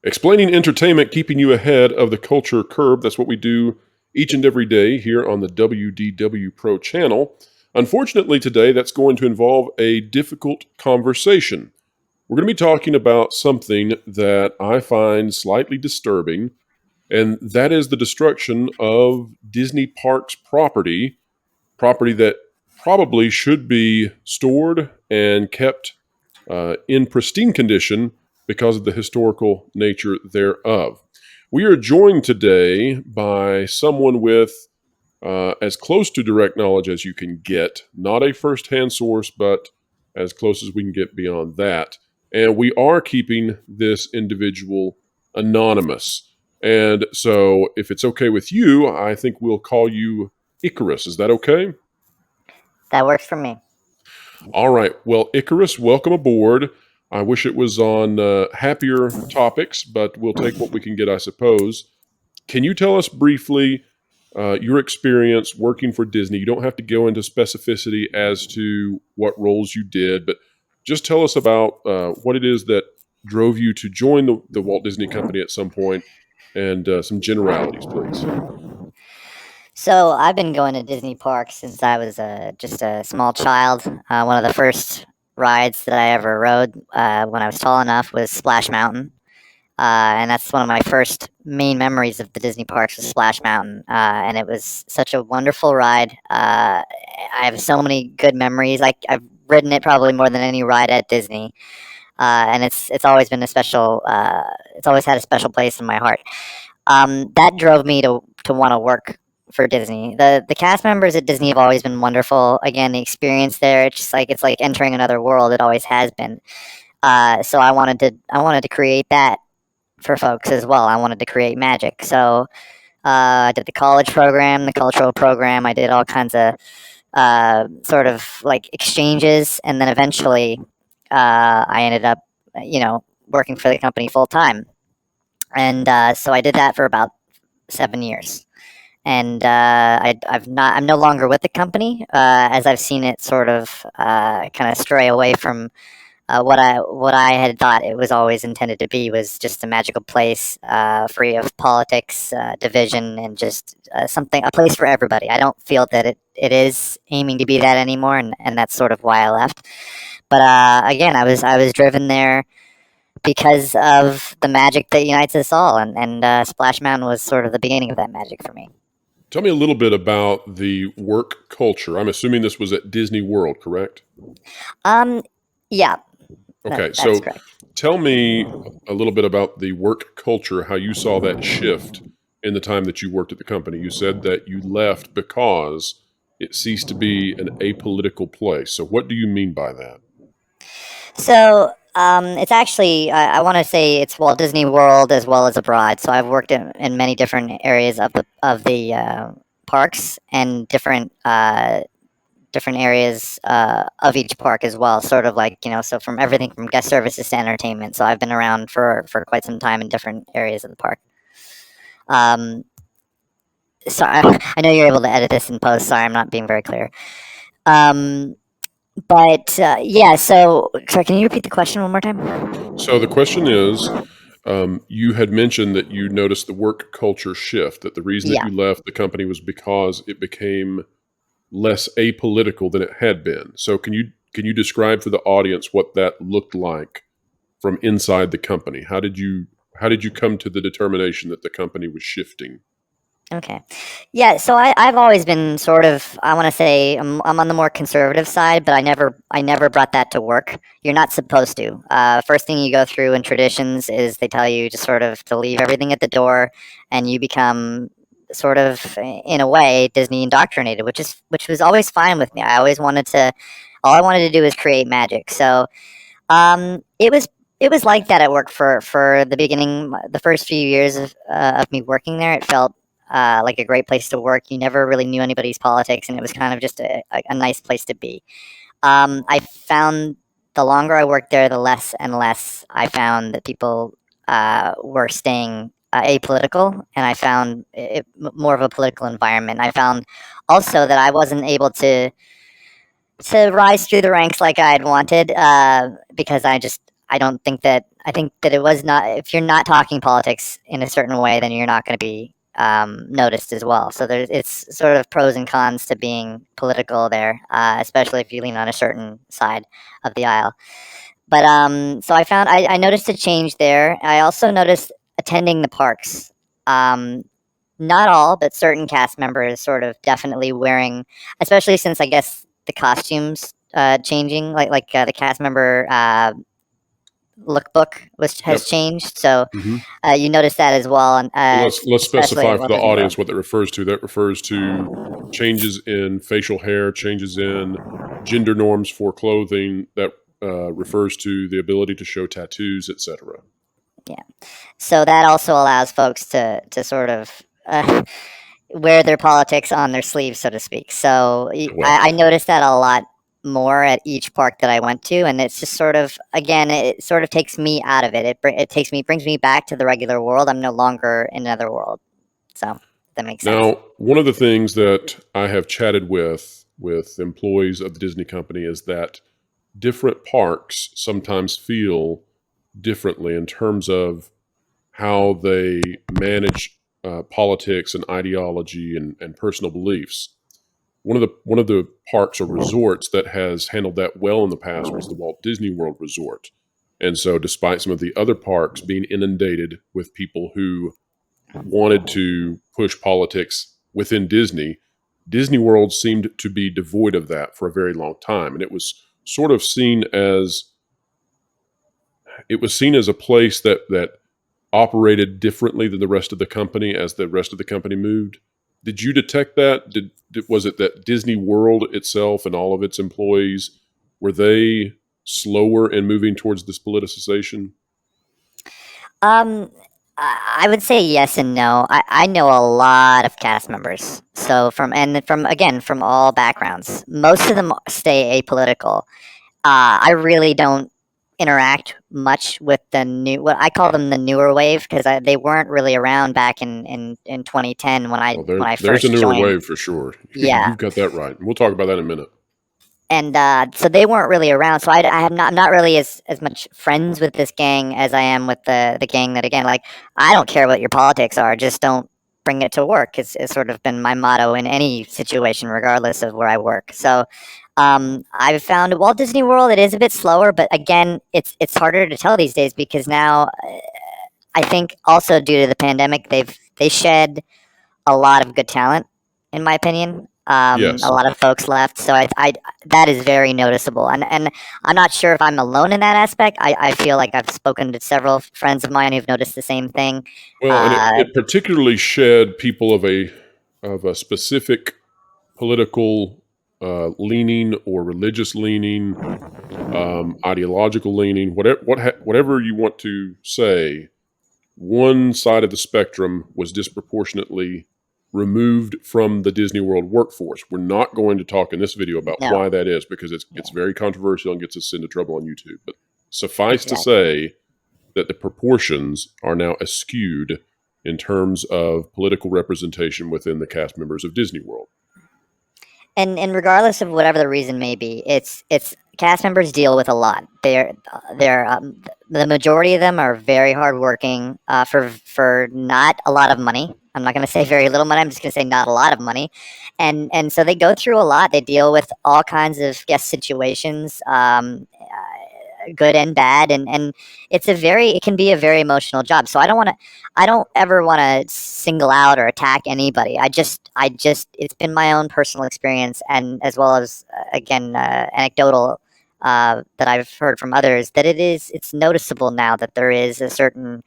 Explaining entertainment, keeping you ahead of the culture curve. That's what we do each and every day here on the WDW Pro channel. Unfortunately, today that's going to involve a difficult conversation. We're going to be talking about something that I find slightly disturbing, and that is the destruction of Disney Parks property that probably should be stored and kept in pristine condition because of the historical nature thereof. We are joined today by someone with as close to direct knowledge as you can get, not a firsthand source, but as close as we can get beyond that. And we are keeping this individual anonymous. And so, if it's okay with you, I think we'll call you Icarus. Is that okay? That works for me. All right. Well, Icarus, welcome aboard. I wish it was on happier topics, but we'll take what we can get, I suppose. Can you tell us briefly your experience working for Disney? You don't have to go into specificity as to what roles you did, but just tell us about what it is that drove you to join the Walt Disney Company at some point, and some generalities, please. So I've been going to Disney parks since I was just a small child. One of the first rides that I ever rode when I was tall enough was Splash Mountain. And that's one of my first main memories of the Disney parks was Splash Mountain. And it was such a wonderful ride. I have so many good memories. I've ridden it probably more than any ride at Disney. And it's always been it's always had a special place in my heart. That drove me to want to work for Disney. The cast members at Disney have always been wonderful. Again, the experience there, it's like entering another world. It always has been. So I wanted to create that for folks as well. I wanted to create magic. So I did the college program, the cultural program. I did all kinds of sort of like exchanges, and then eventually I ended up, working for the company full time. And so I did that for about 7 years. And I'm no longer with the company, as I've seen it sort of kind of stray away from what I had thought it was always intended to be, was just a magical place, free of politics, division, and just a place for everybody. I don't feel that it is aiming to be that anymore, and that's sort of why I left. But again, I was driven there because of the magic that unites us all, and Splash Mountain was sort of the beginning of that magic for me. Tell me a little bit about the work culture. I'm assuming this was at Disney World, correct? Yeah. Okay, That's so correct. tell me a little bit about the work culture, how you saw that shift in the time that you worked at the company. You said that you left because it ceased to be an apolitical place. So what do you mean by that? So it's actually, I want to say it's Walt Disney World as well as abroad. So I've worked in many different areas of the parks, and different areas of each park as well. Sort of like, so from everything from guest services to entertainment. So I've been around for quite some time in different areas of the park. So I know you're able to edit this in post. Sorry, I'm not being very clear. But yeah, so sorry, can you repeat the question one more time? So the question is, you had mentioned that you noticed the work culture shift, that the reason that Yeah. you left the company was because it became less apolitical than it had been. So can you describe for the audience what that looked like from inside the company? How did you come to the determination that the company was shifting? Okay. Yeah, so I've always been sort of, I want to say, I'm on the more conservative side, but I never brought that to work. You're not supposed to. First thing you go through in traditions is they tell you to sort of to leave everything at the door, and you become sort of, in a way, Disney indoctrinated, which was always fine with me. All I wanted to do was create magic. So it was like that at work for the beginning, the first few years of me working there. It felt like a great place to work. You never really knew anybody's politics, and it was kind of just a nice place to be. I found the longer I worked there, the less and less I found that people were staying apolitical, and I found it more of a political environment. I found also that I wasn't able to rise through the ranks like I had wanted, because I don't think that I think that it was not. If you're not talking politics in a certain way, then you're not going to be noticed as well. So it's sort of pros and cons to being political there, especially if you lean on a certain side of the aisle. But so I noticed a change there. I also noticed attending the parks. Um, not all, but certain cast members sort of definitely wearing, especially since I guess the costumes changing, the cast member lookbook has Yep. changed. So hmm you notice that as well, and Let's especially specify at for Walt the Disney audience World. what that refers to. That refers to changes in facial hair, changes in gender norms for clothing. That refers to the ability to show tattoos, etc. Yeah. So that also allows folks to sort of wear their politics on their sleeves, so to speak. So Well, I noticed that a lot more at each park that I went to, and it's just sort of again, it sort of takes me out of it. It brings me back to the regular world. I'm no longer in another world. So that makes sense. now one of the things that I have chatted with employees of the Disney company is that different parks sometimes feel differently in terms of how they manage politics and ideology and personal beliefs. One of the parks or resorts that has handled that well in the past was the Walt Disney World Resort. And so, despite some of the other parks being inundated with people who wanted to push politics within Disney, Disney World seemed to be devoid of that for a very long time, and it was sort of seen as a place that operated differently than the rest of the company as the rest of the company moved. Did you detect that? Was it that Disney World itself and all of its employees were they slower in moving towards this politicization? Um, I would say yes and no. I know a lot of cast members, so from all backgrounds. Most of them stay apolitical. I really don't interact much with what I call them the newer wave because they weren't really around back in 2010 Well, when I there's a first newer joined. wave for sure. Yeah, You've got that right. We'll talk about that in a minute. and so they weren't really around. So I'm not really as much friends with this gang as I am with the gang that again like I don't care what your politics are, just don't bring it to work. It's sort of been my motto in any situation, regardless of where I work. So I've found Walt Disney World it is a bit slower, but again, it's harder to tell these days because now I think also due to the pandemic, they shed a lot of good talent, in my opinion. A Yes. lot of folks left, so I that is very noticeable, and I'm not sure if I'm alone in that aspect. I feel like I've spoken to several friends of mine who've noticed the same thing. Well, and it, Uh, it particularly shed people of a specific political leaning or religious leaning, ideological leaning, whatever you want to say. One side of the spectrum was disproportionately removed from the Disney World workforce. We're not going to talk in this video about no, why that is because it's yeah, very controversial and gets us into trouble on YouTube. But suffice to exactly. say that the proportions are now askewed in terms of political representation within the cast members of Disney World. And regardless of whatever the reason may be, it's cast members deal with a lot. They're the majority of them are very hardworking for not a lot of money. I'm not going to say very little money. I'm just going to say not a lot of money, and so they go through a lot. They deal with all kinds of guest situations, good and bad, and it can be a very emotional job. So I don't ever want to single out or attack anybody. It's been my own personal experience, and as well as again anecdotal that I've heard from others that it's noticeable now that there is a certain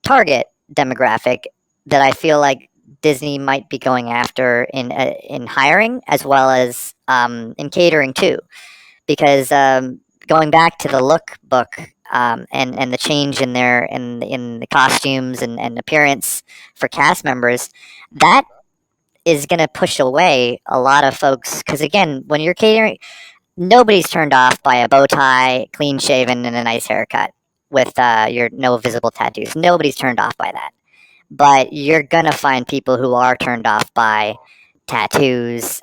target demographic that I feel like Disney might be going after in hiring as well as in catering too, because going back to the look book and the change in the costumes and appearance for cast members, that is going to push away a lot of folks because again, when you're catering, nobody's turned off by a bow tie, clean shaven, and a nice haircut with your no visible tattoos. Nobody's turned off by that, but you're gonna find people who are turned off by tattoos,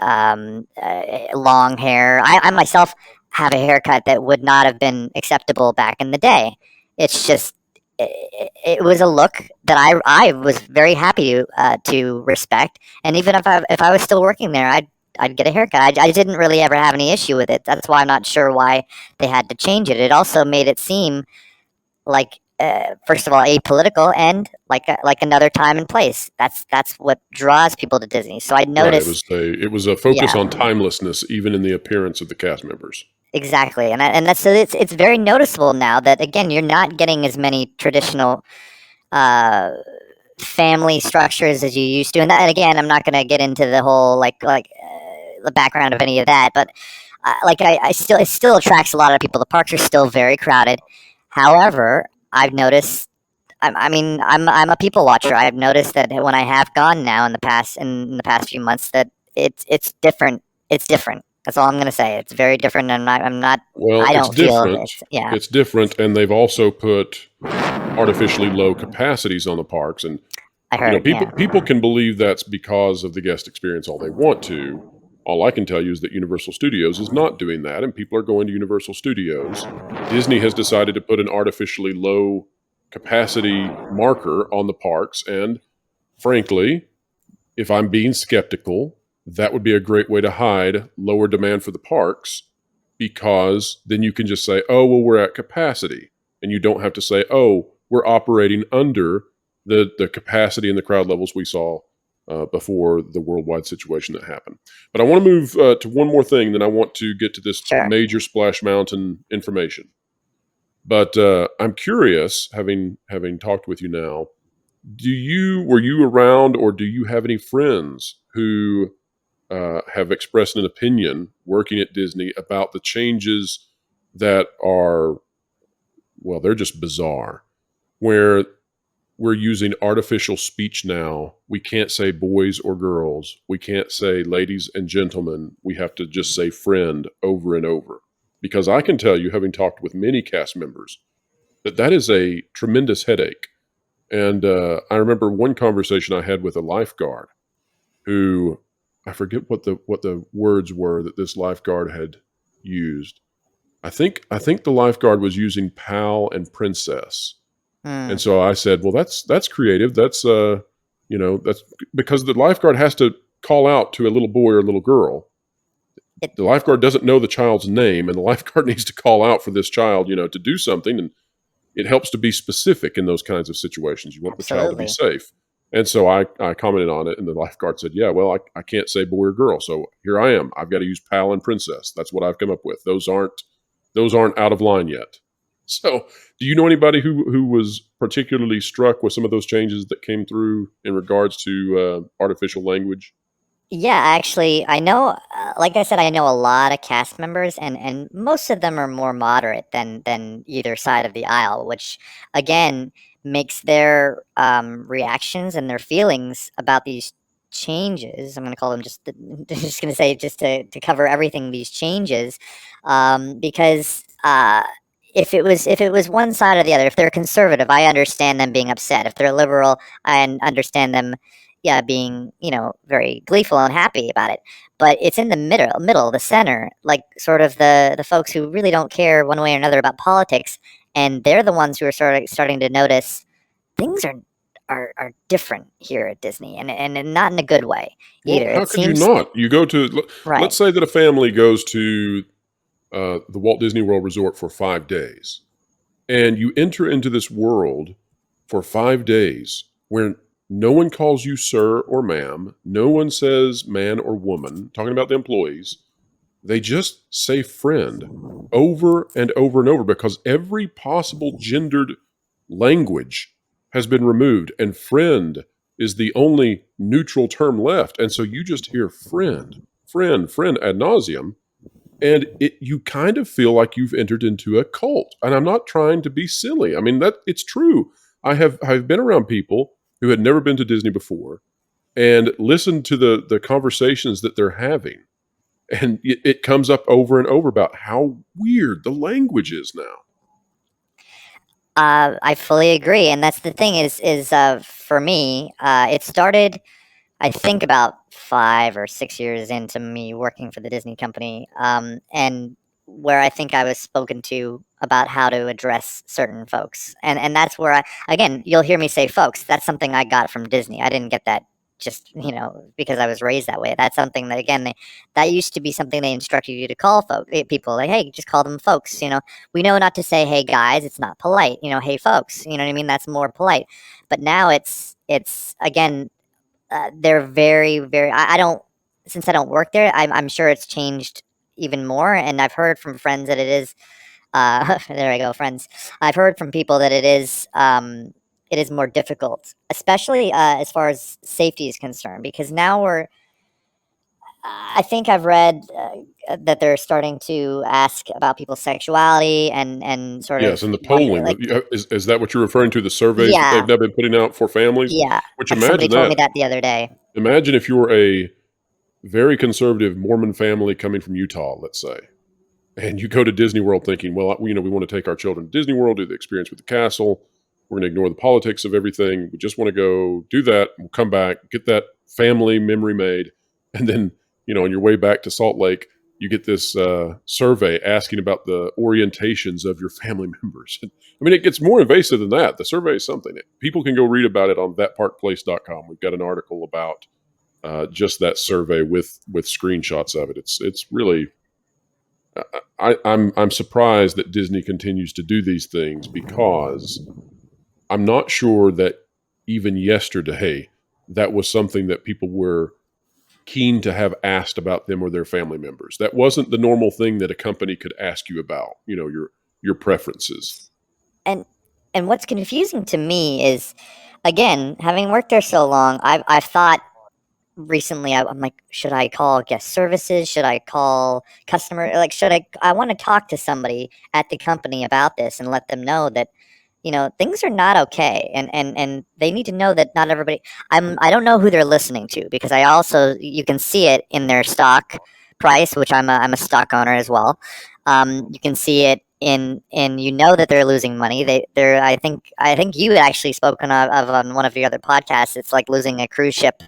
long hair. I myself, have a haircut that would not have been acceptable back in the day. It's just it was a look that I was very happy to respect, and even if I was still working there, I'd get a haircut. I didn't really ever have any issue with it. That's why I'm not sure why they had to change it. It also made it seem like first of all apolitical and like another time and place. That's what draws people to Disney. So I Right. noticed, It was a focus yeah, on timelessness, even in the appearance of the cast members. exactly, and that's so it's very noticeable now that again you're not getting as many traditional uh, family structures as you used to. And again, I'm not going to get into the whole the background of any of that, but I still it still attracts a lot of people. The parks are still very crowded. However, I've noticed. I mean, I'm a people watcher. I've noticed that when I have gone now in the past few months that it's different. It's different. That's all I'm going to say. It's very different, and I'm not. Well, I it's don't feel different. it's yeah. It's different, and they've also put artificially low capacities on the parks. And I heard, yeah. people can believe that's because of the guest experience all they want to. All I can tell you is that Universal Studios is not doing that, and people are going to Universal Studios. Disney has decided to put an artificially low capacity marker on the parks, and frankly, if I'm being skeptical, that would be a great way to hide lower demand for the parks, because then you can just say, oh, well, we're at capacity. And you don't have to say, oh, we're operating under the capacity and the crowd levels we saw before the worldwide situation that happened. But I want to move to one more thing, then I want to get to this Sure. major Splash Mountain information. But I'm curious, having talked with you now, were you around, or do you have any friends who have expressed an opinion working at Disney about the changes that are, well, they're just bizarre, where we're using artificial speech now. We can't say boys or girls. We can't say ladies and gentlemen. We have to just say friend over and over. Because I can tell you, having talked with many cast members, that is a tremendous headache. And I remember one conversation I had with a lifeguard who, I forget what the words were that this lifeguard had used. I think the lifeguard was using pal and princess. And Hmm. so I said, "Well, that's creative. That's that's because the lifeguard has to call out to a little boy or a little girl. It The lifeguard doesn't know the child's name, and the lifeguard needs to call out for this child, to do something. And it helps to be specific in those kinds of situations. You want the child to be absolutely. safe." And so I commented on it, and the lifeguard said, "Yeah, well, I can't say boy or girl, so here I am. I've got to use pal and princess. That's what I've come up with. Those aren't out of line yet." So, do you know anybody who was particularly struck with some of those changes that came through in regards to artificial language? Yeah, actually, I know. Like I said, I know a lot of cast members, and most of them are more moderate than either side of the aisle, which again makes their reactions and their feelings about these changes. I'm going to call them just going to say just to cover everything these changes, because. If it was one side or the other, if they're conservative, I understand them being upset. If they're liberal, I understand them, yeah, being, very gleeful and happy about it. But it's in the middle, the center, like sort of the folks who really don't care one way or another about politics, and they're the ones who are sort of starting to notice things are different here at Disney, and not in a good way Well, either. how It could you seems not? You go to right. let's say that a family goes to the Walt Disney World Resort for 5 days, and you enter into this world for 5 days where no one calls you sir or ma'am, no one says man or woman, talking about the employees. They just say friend over and over and over because every possible gendered language has been removed, and friend is the only neutral term left. And so you just hear friend, friend, friend ad nauseum, and you kind of feel like you've entered into a cult. And I'm not trying to be silly. I mean, that it's true. I've been around people who had never been to Disney before and listened to the conversations that they're having, and it comes up over and over about how weird the language is now. I fully agree, and that's the thing is for me, it started I think about 5 or 6 years into me working for the Disney company, and where I think I was spoken to about how to address certain folks. And that's where again, you'll hear me say folks. That's something I got from Disney. I didn't get that just, because I was raised that way. That's something that, again, that used to be something they instructed you to call people, like, hey, just call them folks. We know not to say, hey guys, it's not polite. Hey folks, you know what I mean? That's more polite. But now it's again, they're very, very. I don't, since I don't work there. I'm sure it's changed even more, and I've heard from friends that it is. There I go, friends. I've heard from people that it is more difficult, especially as far as safety is concerned, because now I think I've read that they're starting to ask about people's sexuality and sort Yes, of and the wonder, polling, like, is that what you're referring to, the surveys that they've yeah, now been putting out for families? yeah. Which Somebody imagine told me that. that the other day. Imagine if you're a very conservative Mormon family coming from Utah, let's say, and you go to Disney World thinking, well, we want to take our children to Disney World, do the experience with the castle. We're going to ignore the politics of everything. We just want to go do that. We'll come back, get that family memory made. And then, on your way back to Salt Lake, you get this survey asking about the orientations of your family members. I mean, it gets more invasive than that. The survey is something. People can go read about it on thatparkplace.com. We've got an article about just that survey with screenshots of it. It's really, I'm surprised that Disney continues to do these things, because I'm not sure that even yesterday that was something that people were keen to have asked about them or their family members. That wasn't the normal thing that a company could ask you about, your preferences. And what's confusing to me is, again, having worked there so long, I've thought recently, I'm like, should I call guest services? Should I call customer? Like, I want to talk to somebody at the company about this and let them know that, things are not okay. And they need to know that not everybody, I don't know who they're listening to, because you can see it in their stock price, which I'm a stock owner as well. You can see it in that they're losing money. I think you had actually spoken of on one of your other podcasts. It's like losing a cruise ship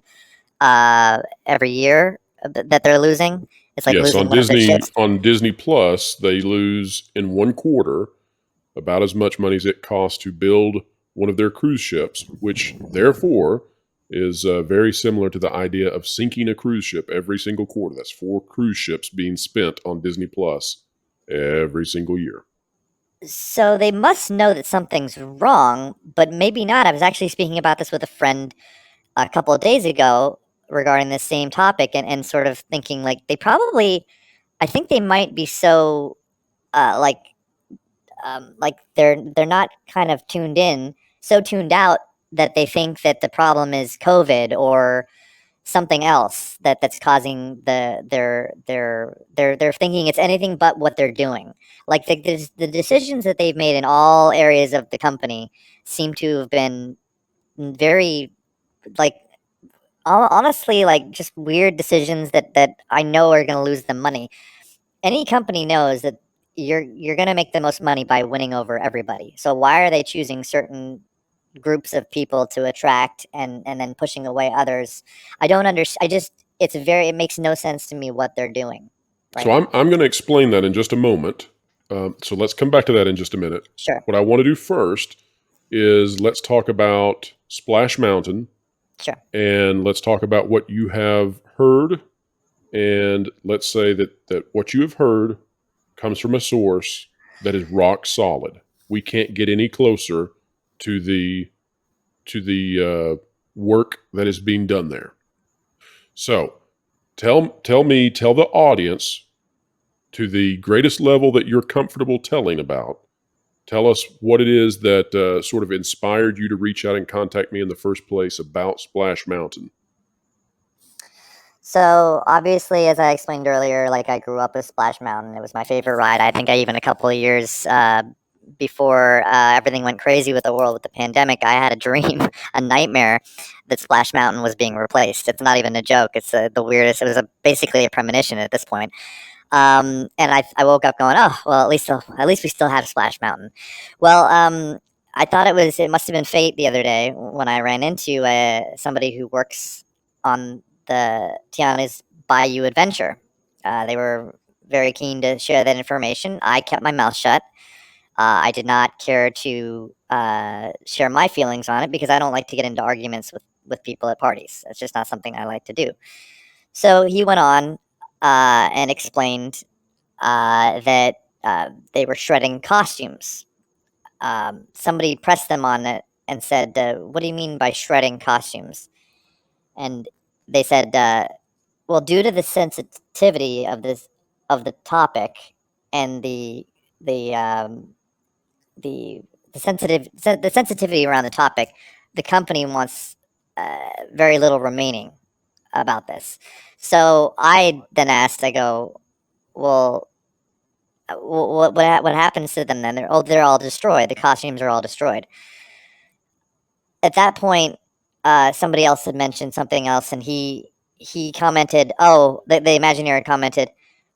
every year that they're losing. It's like Yes, losing on one of their ships. Disney Plus, they lose in one quarter about as much money as it costs to build one of their cruise ships, which therefore is very similar to the idea of sinking a cruise ship every single quarter. That's 4 cruise ships being spent on Disney Plus every single year. So they must know that something's wrong, but maybe not. I was actually speaking about this with a friend a couple of days ago regarding this same topic, and sort of thinking like I think they might be so like they're not kind of so tuned out that they think that the problem is COVID or something else that's causing they're thinking it's anything but what they're doing. Like the decisions that they've made in all areas of the company seem to have been very, like, honestly, like, just weird decisions that I know are going to lose them money. Any company knows that you're going to make the most money by winning over everybody. So why are they choosing certain groups of people to attract and then pushing away others? I don't understand. It makes no sense to me what they're doing right So I'm, now. I'm going to explain that in just a moment. So let's come back to that in just a minute. Sure. What I want to do first is let's talk about Splash Mountain, Sure. and let's talk about what you have heard. And let's say that what you have heard comes from a source that is rock solid. We can't get any closer to the work that is being done there. So tell the audience, to the greatest level that you're comfortable telling about. Tell us what it is that sort of inspired you to reach out and contact me in the first place about Splash Mountain. So obviously, as I explained earlier, like, I grew up with Splash Mountain. It was my favorite ride. I think I even a couple of years before everything went crazy with the world with the pandemic, I had a dream, a nightmare, that Splash Mountain was being replaced. It's not even a joke. It's the weirdest. It was basically a premonition at this point. And I woke up going, oh well, at least we still have Splash Mountain. Well, I thought it must have been fate the other day when I ran into somebody who works on the Tiana's Bayou Adventure. They were very keen to share that information. I kept my mouth shut. I did not care to share my feelings on it because I don't like to get into arguments with people at parties. It's just not something I like to do. So he went on and explained that they were shredding costumes. Somebody pressed them on it and said, "What do you mean by shredding costumes?" And they said, "Well, due to the sensitivity of the topic and the the the sensitivity around the topic, the company wants very little remaining about this." So I then asked, I go, "Well, what happens to them then?" They're all destroyed. The costumes are all destroyed. At that point, somebody else had mentioned something else, and he commented, "Oh, the Imagineer commented,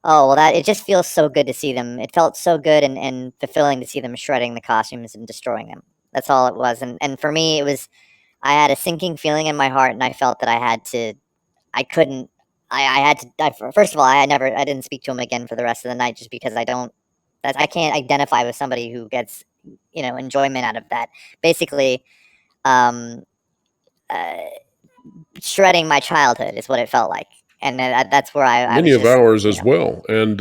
oh, well, that it just feels so good to see them. It felt so good and fulfilling to see them shredding the costumes and destroying them." That's all it was. And for me, it was I had a sinking feeling in my heart, and I felt that I couldn't. I had to. First of all, I didn't speak to him again for the rest of the night, just because I can't identify with somebody who gets enjoyment out of that. Basically, um, uh, shredding my childhood is what it felt like, and that's where I Many was of just ours as well, and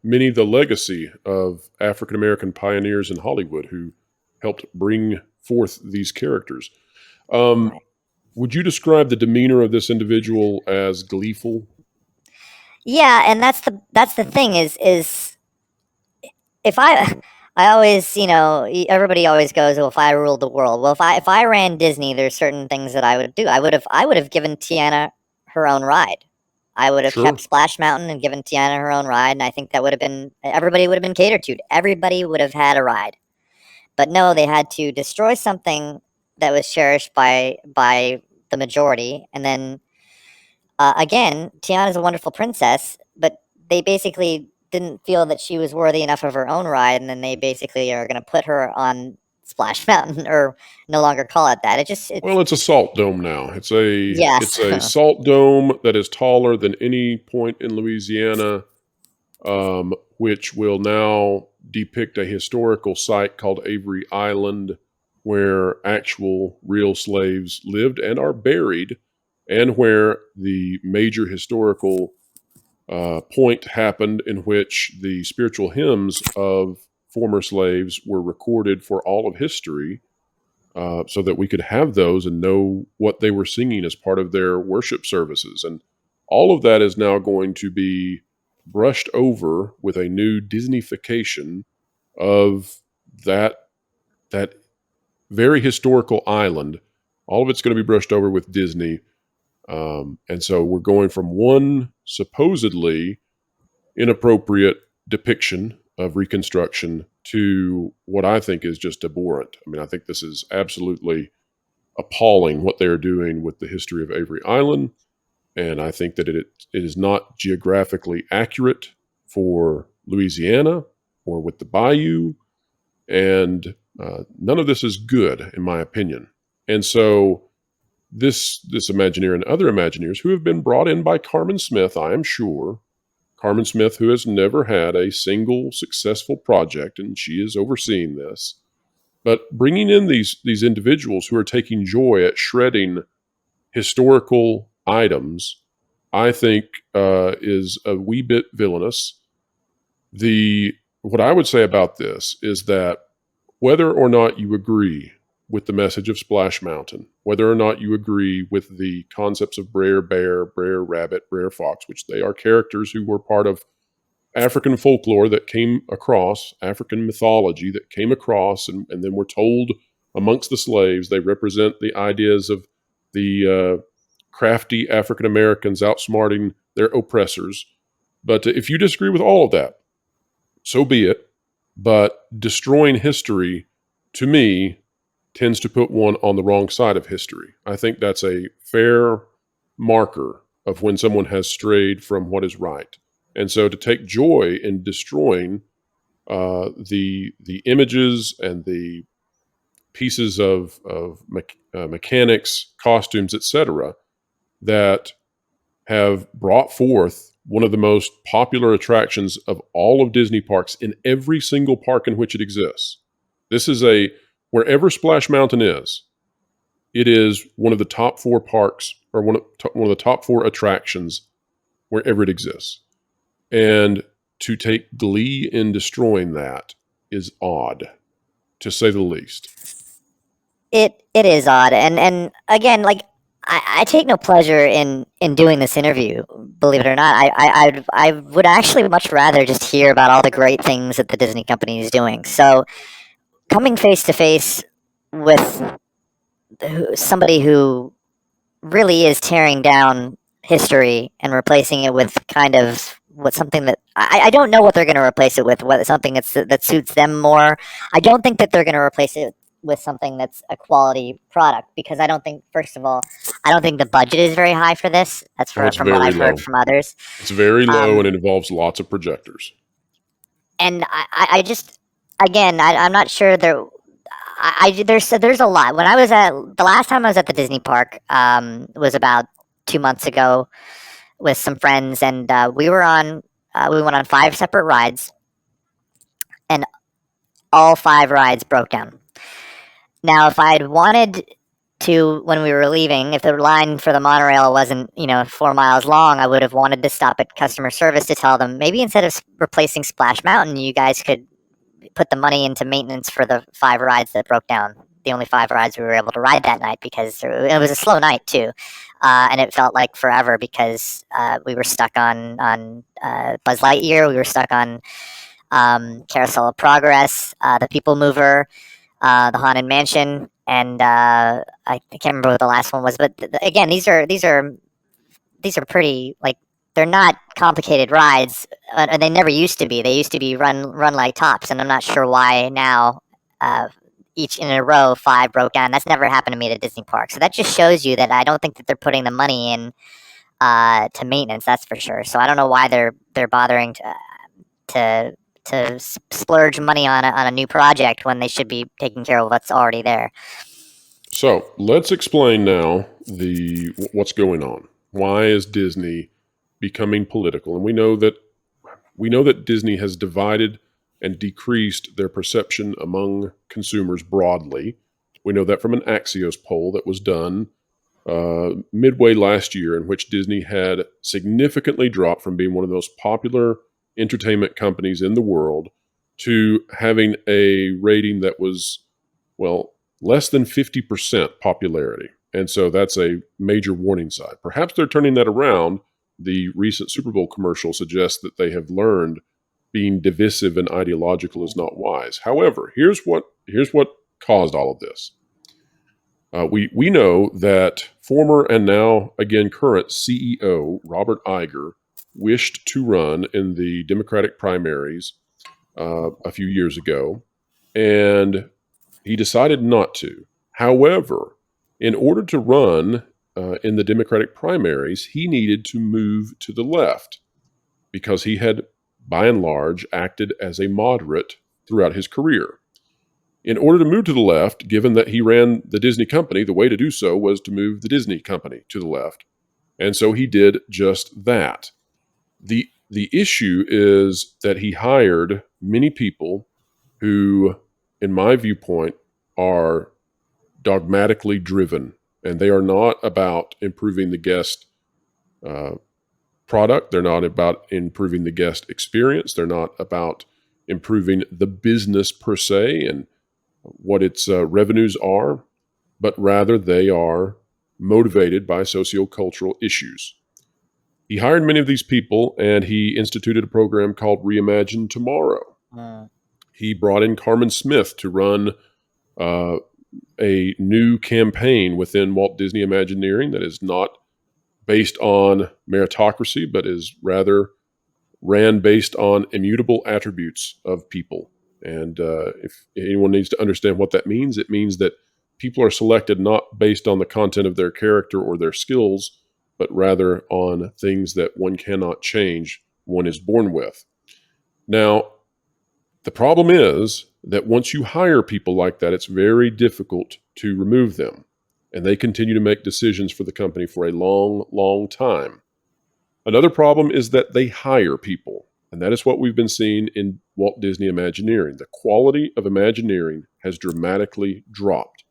many of the legacy of African American pioneers in Hollywood who helped bring forth these characters. Um, right. would you describe the demeanor of this individual as gleeful? Yeah, and that's the thing is if I always, everybody always goes, well, if I ruled the world. Well, if I ran Disney, there's certain things that I would do. I would have given Tiana her own ride. I would have kept Sure. Splash Mountain and given Tiana her own ride, and I think that would have been everybody would have been catered to. Everybody would have had a ride. But no, they had to destroy something that was cherished by the majority, and then again, Tiana's a wonderful princess, but they basically didn't feel that she was worthy enough of her own ride, and then they basically are going to put her on Splash Mountain, or no longer call it that. It's Well, it's a salt dome now. It's yes, a salt dome that is taller than any point in Louisiana, which will now depict a historical site called Avery Island, where actual real slaves lived and are buried, and where the major historical point happened in which the spiritual hymns of former slaves were recorded for all of history, so that we could have those and know what they were singing as part of their worship services. And all of that is now going to be brushed over with a new Disneyfication of that that very historical island. All of it's going to be brushed over with Disney, and so we're going from one supposedly inappropriate depiction of Reconstruction to what I think is just abhorrent. I mean, I think this is absolutely appalling what they are doing with the history of Avery Island. And I think that it is not geographically accurate for Louisiana or with the bayou. And none of this is good, in my opinion. And so this Imagineer and other Imagineers who have been brought in by Carmen Smith, I am sure, Carmen Smith, who has never had a single successful project, and she is overseeing this. But bringing in these individuals who are taking joy at shredding historical items, I think, is a wee bit villainous. The What I would say about this is that whether or not you agree with the message of Splash Mountain, whether or not you agree with the concepts of Bre'r Bear, Bre'r Rabbit, Bre'r Fox, which they are characters who were part of African folklore that came across, African mythology that came across, and then were told amongst the slaves. They represent the ideas of the crafty African Americans outsmarting their oppressors. But if you disagree with all of that, so be it. But destroying history, to me, tends to put one on the wrong side of history. I think that's a fair marker of when someone has strayed from what is right. And so to take joy in destroying the images and the pieces of mechanics, costumes, etc., that have brought forth one of the most popular attractions of all of Disney parks in every single park in which it exists. This is wherever Splash Mountain is, it is one of the top 4 parks, or one of the top 4 attractions wherever it exists. And to take glee in destroying that is odd, to say the least. It is odd, and again, like I take no pleasure in doing this interview. Believe it or not, I would actually much rather just hear about all the great things that the Disney company is doing. So coming face to face with somebody who really is tearing down history and replacing it with kind of something that I don't know what they're going to replace it with. What something that suits them more. I don't think that they're going to replace it with something that's a quality product, because I don't think, first of all, I don't think the budget is very high for this. That's Oh, it's from what very I've heard low. from others. It's very low, Um, and it involves lots of projectors. and I just, again, I'm not sure there. There's a lot. When I was at the last time I was at the Disney park, was about 2 months ago with some friends, and we went on 5 separate rides, and all 5 rides broke down. Now, if I'd wanted to, when we were leaving, if the line for the monorail wasn't 4 miles long, I would have wanted to stop at customer service to tell them, maybe instead of replacing Splash Mountain, you guys could put the money into maintenance for the 5 rides that broke down. The only 5 rides we were able to ride that night, because it was a slow night too, and it felt like forever because we were stuck on Buzz Lightyear. We were stuck on Carousel of Progress, the People Mover, the Haunted Mansion, and I can't remember what the last one was. But again, these are pretty, like, they're not complicated rides, and they never used to be. They used to be run like tops, and I'm not sure why now. Each in a row, 5 broke down. That's never happened to me at a Disney park. So that just shows you that I don't think that they're putting the money in to maintenance. That's for sure. So I don't know why they're bothering to splurge money on a new project when they should be taking care of what's already there. So let's explain now what's going on. Why is Disney becoming political? And we know that Disney has divided and decreased their perception among consumers broadly. We know that from an Axios poll that was done midway last year, in which Disney had significantly dropped from being one of the most popular entertainment companies in the world to having a rating that was, well, less than 50% popularity. And so that's a major warning sign. Perhaps they're turning that around. The recent Super Bowl commercial suggests that they have learned being divisive and ideological is not wise. However, here's what caused all of this. We know that former and now again current CEO Robert Iger wished to run in the Democratic primaries a few years ago, and he decided not to. However, in order to run in the Democratic primaries, he needed to move to the left, because he had, by and large, acted as a moderate throughout his career. In order to move to the left, given that he ran the Disney company, the way to do so was to move the Disney company to the left. And so he did just that. The issue is that he hired many people who, in my viewpoint, are dogmatically driven, and they are not about improving the guest product. They're not about improving the guest experience. They're not about improving the business per se and what its revenues are, but rather they are motivated by sociocultural issues. He hired many of these people, and he instituted a program called Reimagine Tomorrow. He brought in Carmen Smith to run a new campaign within Walt Disney Imagineering that is not based on meritocracy, but is rather ran based on immutable attributes of people. And if anyone needs to understand what that means, it means that people are selected not based on the content of their character or their skills, but rather on things that one cannot change, one is born with. Now, the problem is that once you hire people like that, it's very difficult to remove them. And they continue to make decisions for the company for a long, long time. Another problem is that they hire people, and that is what we've been seeing in Walt Disney Imagineering. The quality of Imagineering has dramatically dropped.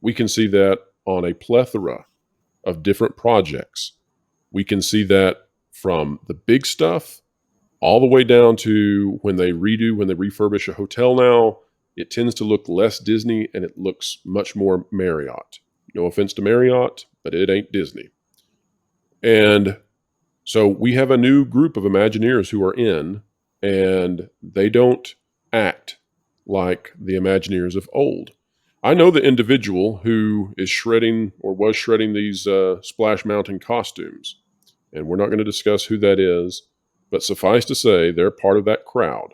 We can see that on a plethora of different projects. We can see that from the big stuff all the way down to when they refurbish a hotel now. It tends to look less Disney and it looks much more Marriott. No offense to Marriott, but it ain't Disney. And so we have a new group of Imagineers who are in, and they don't act like the Imagineers of old. I know the individual who is shredding or was shredding these Splash Mountain costumes, and we're not going to discuss who that is, but suffice to say, they're part of that crowd.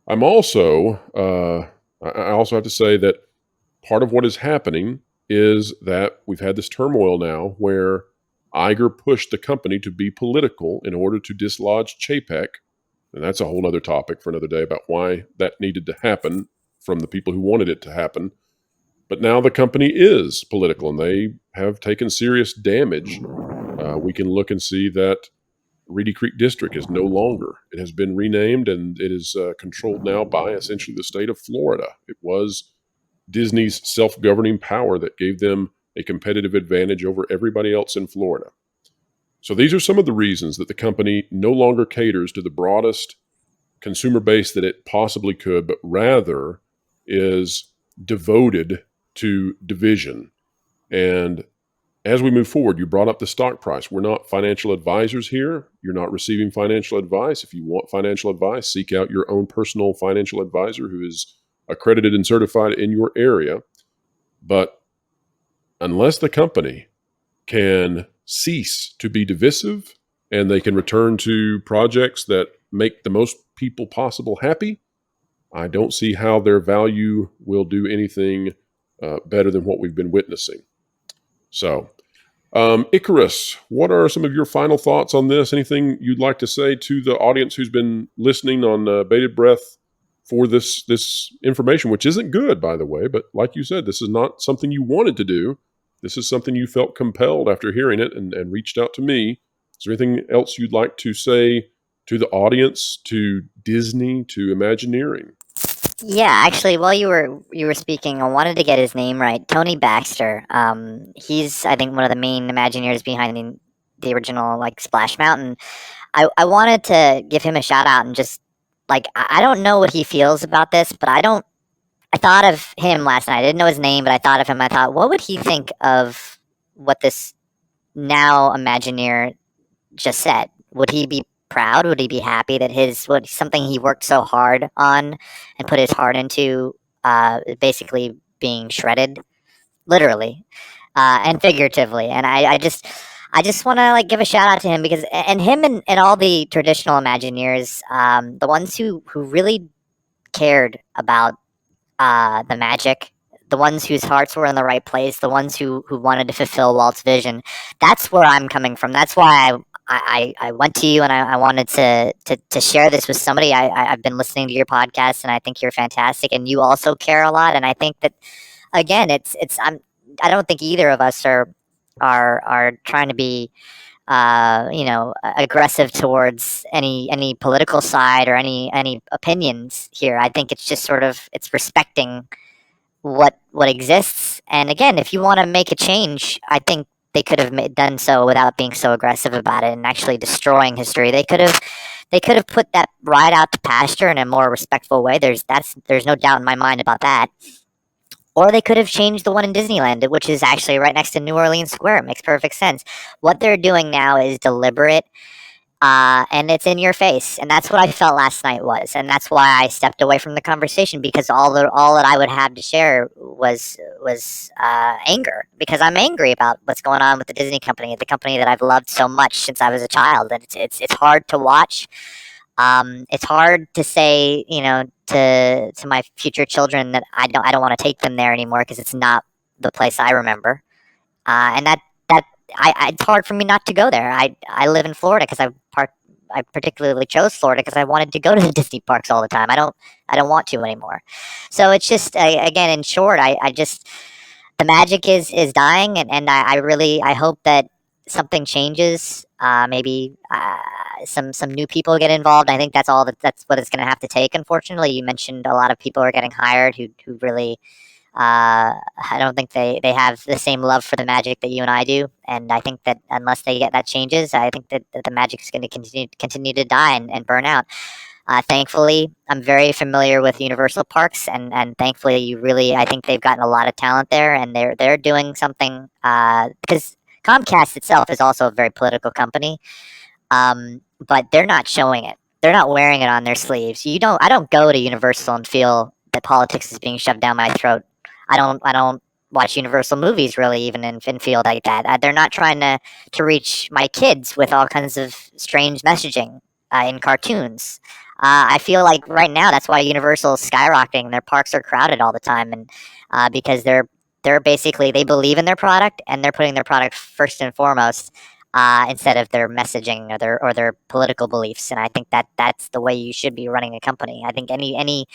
I also have to say that part of what is happening is that we've had this turmoil now where Iger pushed the company to be political in order to dislodge Chapek. And that's a whole other topic for another day about why that needed to happen from the people who wanted it to happen. But now the company is political and they have taken serious damage. We can look and see that Reedy Creek District is no longer. It has been renamed and it is controlled now by essentially the state of Florida. It was Disney's self-governing power that gave them a competitive advantage over everybody else in Florida. So these are some of the reasons that the company no longer caters to the broadest consumer base that it possibly could, but rather is devoted to division. And as we move forward, you brought up the stock price. We're not financial advisors here. You're not receiving financial advice. If you want financial advice, seek out your own personal financial advisor who is accredited and certified in your area. But unless the company can cease to be divisive and they can return to projects that make the most people possible happy, I don't see how their value will do anything better than what we've been witnessing. So, Icarus, what are some of your final thoughts on this? Anything you'd like to say to the audience who's been listening on bated breath for this information, which isn't good, by the way, but like you said, this is not something you wanted to do. This is something you felt compelled after hearing it and reached out to me. Is there anything else you'd like to say to the audience, to Disney, to Imagineering? Yeah, actually, while you were speaking, I wanted to get his name right. Tony Baxter. He's, I think, one of the main Imagineers behind the original like Splash Mountain. I wanted to give him a shout out and just like I don't know what he feels about this, but I thought of him last night. I didn't know his name, but I thought of him. I thought, what would he think of what this now Imagineer just said? Would he be proud? Would he be happy that something he worked so hard on and put his heart into, basically being shredded, literally and figuratively? And I just want to like give a shout out to him because and him and all the traditional Imagineers, the ones who really cared about the magic, the ones whose hearts were in the right place, the ones who wanted to fulfill Walt's vision. That's where I'm coming from. That's why I went to you and I wanted to share this with somebody. I've been listening to your podcast and I think you're fantastic and you also care a lot. And I think that again, I don't think either of us are trying to be aggressive towards any political side or any opinions here. I think it's just sort of it's respecting what exists. And again, if you want to make a change, I think they could have done so without being so aggressive about it and actually destroying history. They could have put that ride out to pasture in a more respectful way. There's no doubt in my mind about that. Or they could have changed the one in Disneyland, which is actually right next to New Orleans Square. It makes perfect sense. What they're doing now is deliberate, and it's in your face. And that's what I felt last night was. And that's why I stepped away from the conversation because all that I would have to share was anger. Because I'm angry about what's going on with the Disney company, the company that I've loved so much since I was a child. And it's hard to watch. It's hard to say, to my future children that I don't want to take them there anymore because it's not the place I remember. And it's hard for me not to go there. I live in Florida because I particularly chose Florida because I wanted to go to the Disney parks all the time. I don't want to anymore. So it's just again, in short, I just the magic is dying, and I really hope that something changes, maybe some new people get involved. I think that's what it's going to have to take. Unfortunately, you mentioned a lot of people are getting hired who really I don't think they have the same love for the Magic that you and I do, and I think that unless they get that changes, I think that the Magic is going to continue to die and burn out. Thankfully, I'm very familiar with Universal Parks, and thankfully, I think they've gotten a lot of talent there, and they're doing something because Comcast itself is also a very political company, but they're not showing it. They're not wearing it on their sleeves. I don't go to Universal and feel that politics is being shoved down my throat. I don't watch Universal movies really even and feel like that. They're not trying to reach my kids with all kinds of strange messaging in cartoons. I feel like right now that's why Universal is skyrocketing. Their parks are crowded all the time, and because they're basically they believe in their product and they're putting their product first and foremost instead of their messaging or their political beliefs. And I think that's the way you should be running a company. I think any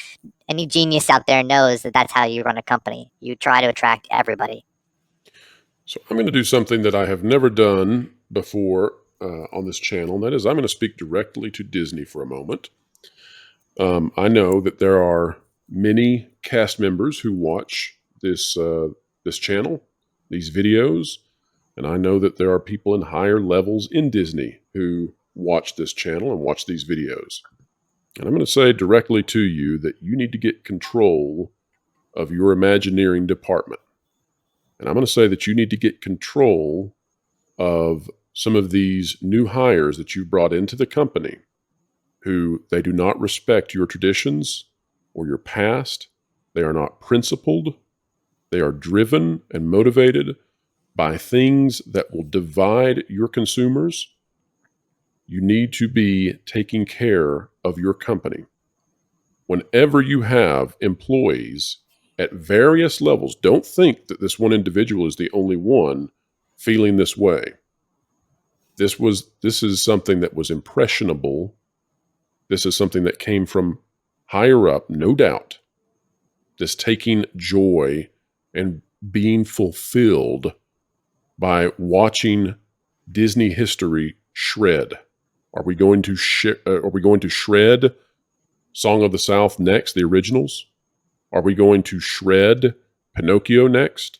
genius out there knows that that's how you run a company. You try to attract everybody. So I'm going to do something that I have never done before on this channel, and that is I'm going to speak directly to Disney for a moment. I know that there are many cast members who watch this channel, these videos, and I know that there are people in higher levels in Disney who watch this channel and watch these videos. And I'm going to say directly to you that you need to get control of your Imagineering department. And I'm going to say that you need to get control of some of these new hires that you've brought into the company who they do not respect your traditions or your past. They are not principled. They are driven and motivated by things that will divide your consumers. You need to be taking care of your company. Whenever you have employees at various levels, don't think that this one individual is the only one feeling this way. This is something that was impressionable. This is something that came from higher up, no doubt. This taking joy and being fulfilled by watching Disney history shred. Are we going to shred Song of the South next, the originals? Are we going to shred Pinocchio next?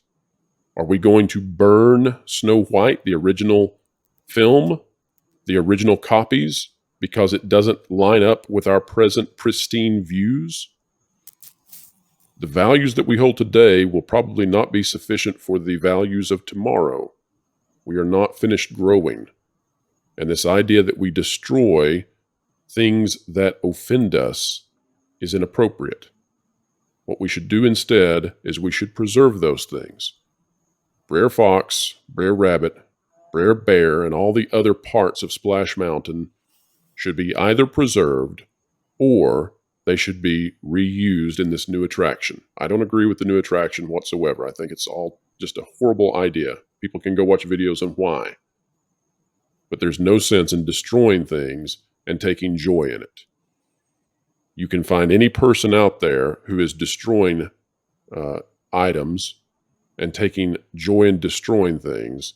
Are we going to burn Snow White, the original film, the original copies, because it doesn't line up with our present pristine views? The values that we hold today will probably not be sufficient for the values of tomorrow. We are not finished growing. And this idea that we destroy things that offend us is inappropriate. What we should do instead is we should preserve those things. Bre'r Fox, Bre'r Rabbit, Bre'r Bear, and all the other parts of Splash Mountain should be either preserved or they should be reused in this new attraction. I don't agree with the new attraction whatsoever. I think it's all just a horrible idea. People can go watch videos on why. But there's no sense in destroying things and taking joy in it. You can find any person out there who is destroying items and taking joy in destroying things,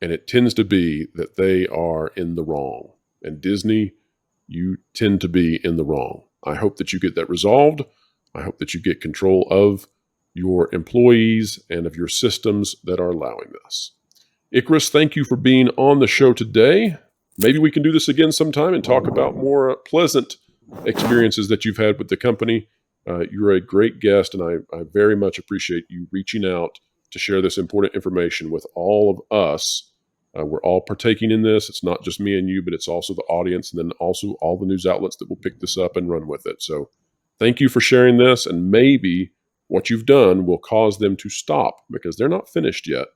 and it tends to be that they are in the wrong. And Disney, you tend to be in the wrong. I hope that you get that resolved. I hope that you get control of your employees and of your systems that are allowing this. Icarus, thank you for being on the show today. Maybe we can do this again sometime and talk about more pleasant experiences that you've had with the company. You're a great guest, and I very much appreciate you reaching out to share this important information with all of us. We're all partaking in this. It's not just me and you, but it's also the audience, and then also all the news outlets that will pick this up and run with it. So thank you for sharing this, and maybe what you've done will cause them to stop because they're not finished yet.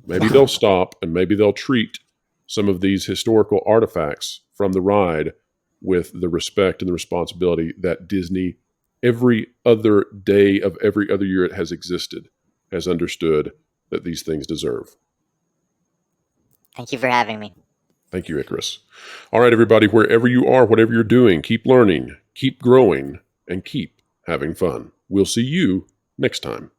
Maybe they'll stop, and maybe they'll treat some of these historical artifacts from the ride with the respect and the responsibility that Disney, every other day of every other year it has existed, has understood that these things deserve. Thank you for having me. Thank you, Icarus. All right, everybody, wherever you are, whatever you're doing, keep learning, keep growing, and keep having fun. We'll see you next time.